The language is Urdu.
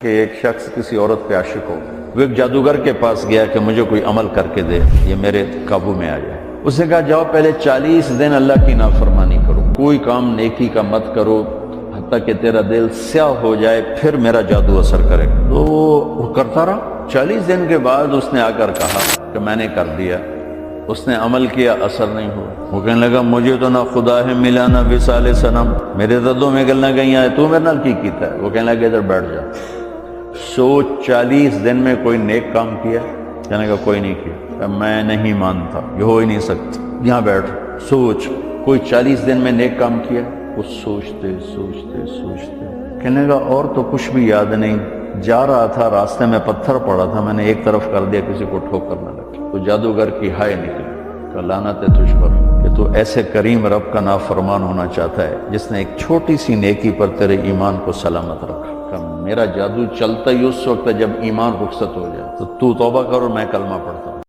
کہ ایک شخص کسی عورت پہ عاشق ہو، وہ ایک جادوگر کے پاس گیا کہ مجھے کوئی عمل کر کے دے، یہ میرے قابو میں آ جائے۔ اس نے کہا جاؤ پہلے 40 دن اللہ کی نافرمانی کرو، کوئی کام نیکی کا مت کرو حتیٰ کہ تیرا دل سیاہ ہو جائے، پھر میرا جادو اثر کرے۔ تو وہ کرتا رہا۔ 40 دن کے بعد اس نے آ کر کہا کہ میں نے کر دیا۔ اس نے عمل کیا، اثر نہیں ہوا۔ وہ کہنے لگا مجھے تو نہ خدا ہے ملا نہ وصال صنم، میرے ددوں میں گلنا گئی ہیں، تو میرے نال کی کیتا ہے؟ وہ کہنے لگا ادھر بیٹھ جا، سوچ 40 دن میں کوئی نیک کام کیا؟ کہنے لگا کوئی نہیں کیا۔ کہ میں نہیں مانتا، یہ ہو ہی نہیں سکتا، یہاں بیٹھ سوچ کوئی 40 دن میں نیک کام کیا؟ وہ سوچتے سوچتے سوچتے کہنے لگا اور تو کچھ بھی یاد نہیں، جا رہا تھا راستے میں پتھر پڑا تھا، میں نے ایک طرف کر دیا، کسی کو ٹھوکر نہ لگی۔ تو جادوگر کی ہائے نکلی کہ لعنت ہے تجھ پر کہ تو ایسے کریم رب کا نافرمان ہونا چاہتا ہے جس نے ایک چھوٹی سی نیکی پر تیرے ایمان کو سلامت رکھا۔ کہ میرا جادو چلتا ہی اس وقت ہے جب ایمان رخصت ہو جائے، تو توبہ کر اور میں کلمہ پڑھتا